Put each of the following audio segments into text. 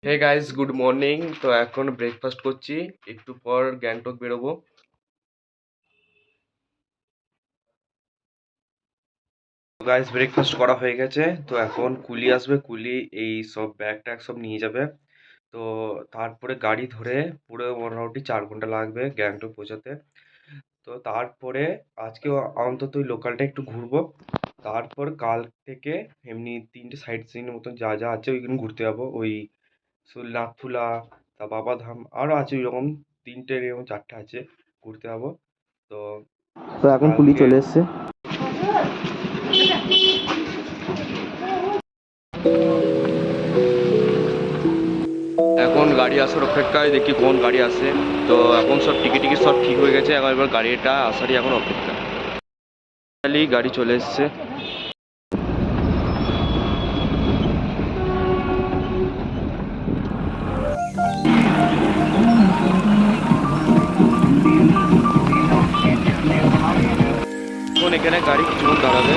Hey guys, good morning. তো এখন breakfast করছি, একটু পর গ্যাংটক বেরোবো। গাইস, ব্রেকফাস্ট করা হয়ে গেছে। তো এখন কুলি আসবে, কুলি এই সব ব্যাগ ট্যাগ সব নিয়ে যাবে। তো তারপরে গাড়ি ধরে পুরো মোটামুটি 4 ঘন্টা লাগবে গ্যাংটক পৌঁছাতে। তো তারপরে আজকে অন্তত ওই লোকালটা একটু ঘুরবো। তারপর কাল থেকে এমনি 3টে সাইট সিনের মতন যা যা আছে ওইখানে ঘুরতে যাবো। ওই নাথুলা, তা বাবাধাম, আরও আছে ওইরকম 3টে এরকম 4টে আছে, ঘুরতে যাবো। তো তো এখন কুলি কালকে চলে এসছে। এখন গাড়ি আসার অপেক্ষায়, দেখি কোন গাড়ি আসে। তো এখন সব টিকিট সব ঠিক হয়ে গেছে, এখন এবার গাড়িটা আসারই এখন অপেক্ষা। গাড়ি চলে এসছে। এখন এখানে গাড়ি কিছুক্ষণ দাঁড়াবে।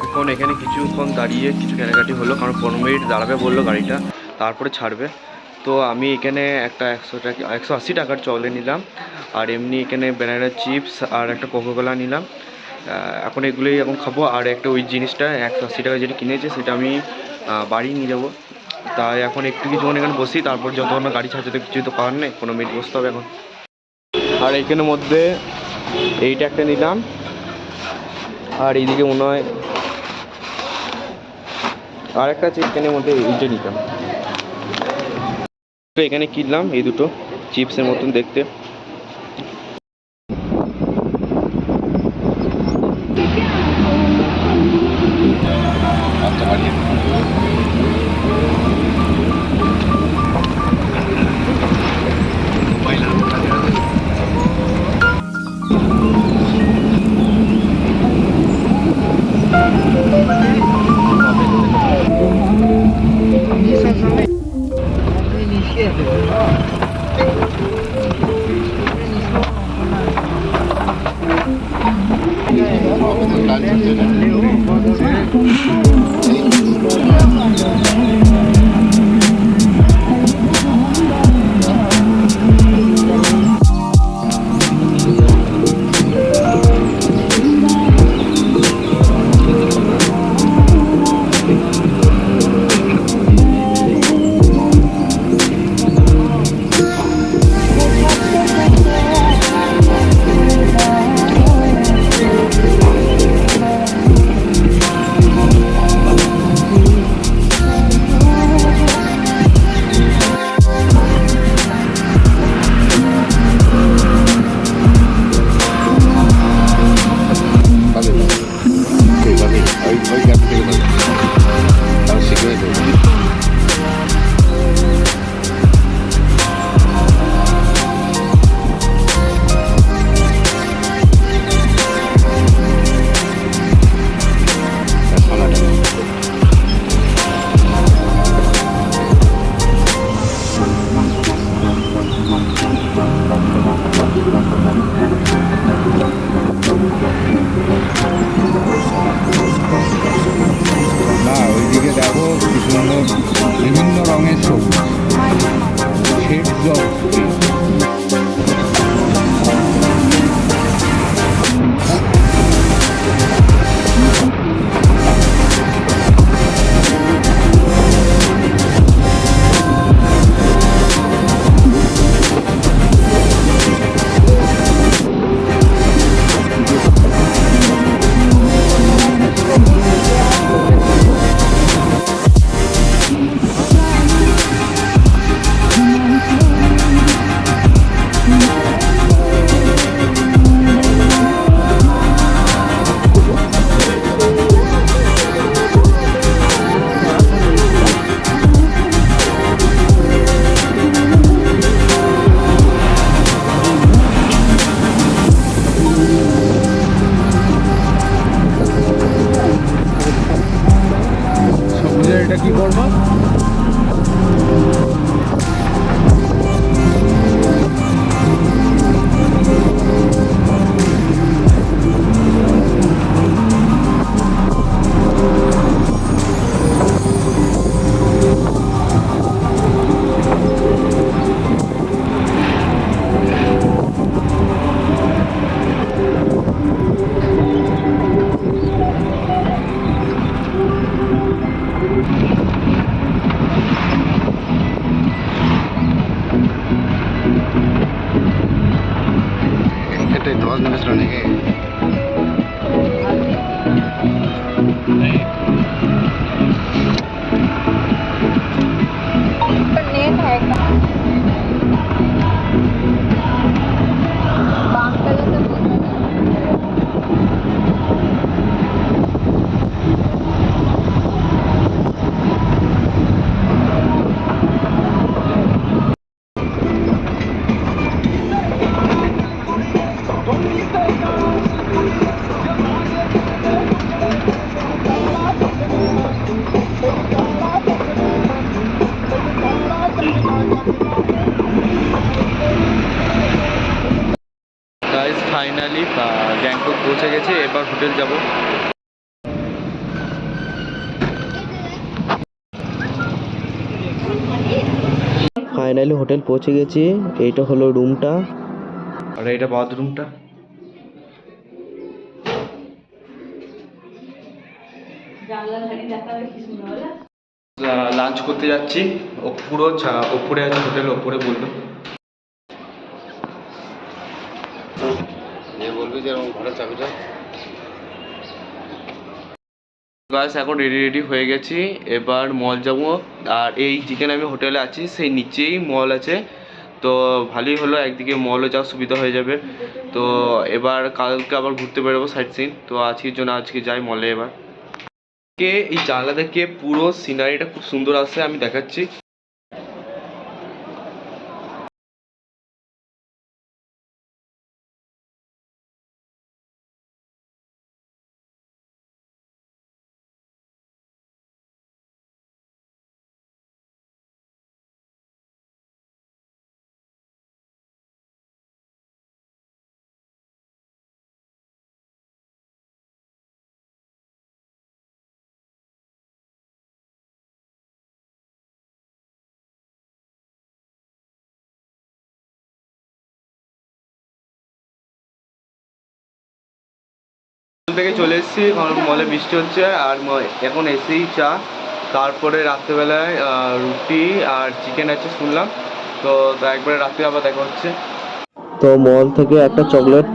এখন এখানে কিছুক্ষণ দাঁড়িয়ে কিছু কেনাকাটি হলো, কারণ 15 মিনিট দাঁড়াবে বললো গাড়িটা, তারপরে ছাড়বে। তো আমি এখানে একটা 180 টাকার চলে নিলাম, আর এমনি এখানে ব্যানানা চিপস আর একটা কোকোকোলা নিলাম। এখন এগুলোই এখন খাবো। আর একটা ওই জিনিসটা 180 টাকা যেটা কিনেছে সেটা আমি বাড়ি নিয়ে যাবো। তাই এখন একটু কিছুক্ষণ এখানে বসি, তারপর যতক্ষণ না গাড়ি ছাড়ছে তো কিছুই তো পাওয়ার নেই, 15 মিনিট বসতে হবে এখন। আর এইখানের মধ্যে এইটা একটা নিলাম, আর এইদিকে মনে হয় আর একটা চিকেনের মধ্যে এইটা নিলাম। তো এখানে কিনলাম এই দুটো চিপসের মতন দেখতে। না, ওইদিকে দেখো কি সুন্দর বিভিন্ন রঙের সবুজ, শেডস অফ গ্রিন। घंटे 10 मिनट लगेंगे। গাইস ফাইনালি গ্যাংটক পৌঁছে গেছে, এবার হোটেল যাব। ফাইনালি হোটেল পৌঁছে গেছি। এইটা হলো রুমটা আর এইটা বাথরুমটা। লাঞ্চ করতে যাচ্ছি, পুরো ওপরে আছে হোটেল, ওপরে বললো বলবি যে ঘরের চাবিটা। গাইস এখন রেডি হয়ে গেছি, এবার মল যাবো। আর এই যেখানে আমি হোটেলে আছি সেই নিচেই মল আছে, তো ভালোই হলো, একদিকে মলে যাওয়ার সুবিধা হয়ে যাবে। তো এবার কালকে আবার ঘুরতে বেরোবো সাইট সিন, তো আজকের জন্য আজকে যাই মলে। এবার এই জানলা থেকে পুরো সিনারিটা খুব সুন্দর আসছে, আমি দেখাচ্ছি। থেকে চলে এসেছি, কারণ মলে বৃষ্টি হচ্ছে। আর এখন এসেই চা, তারপরে রাত্রেবেলায় রুটি আর চিকেন আছে শুনলাম, তো একবারে রাত্রে আবার দেখা হচ্ছে। তো মল থেকে একটা চকলেট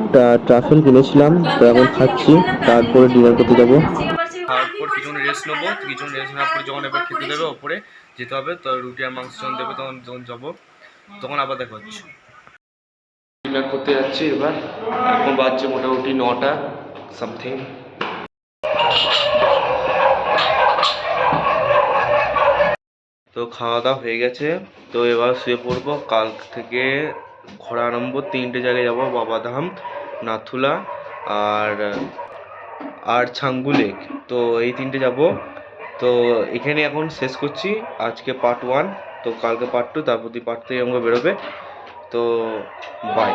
ট্রাফেল কিনেছিলাম, তো এখন খাচ্ছি, তারপরে ডিনার করতে যাবো। তারপর কিছুক্ষণ রেস্ট নেবো, কিছুক্ষণ রেস্ট নেওয়ার পরে যখন এবার খেতে দেবে ওপরে যেতে হবে, তো রুটি আর মাংস যখন দেবে যখন যাবো, তখন আবার দেখা হচ্ছে। ডিনার করতে যাচ্ছি এবার, এখন বাজছে মোটামুটি 9টা সামথিং। তো খাওয়া দাওয়া হয়ে গেছে, তো এবার শুয়ে পড়বো। কাল থেকে ঘোরা আরম্ভ, 3টে জায়গায় যাবো, বাবাধাম, নাথুলা আর ছাঙ্গু লেক। তো এই 3টে যাব। তো এখানে এখন শেষ করছি আজকে পার্ট 1, তো কালকে পার্ট 2, তারপর পার্ট 3 আমাকে বেরোবে। তো বাই।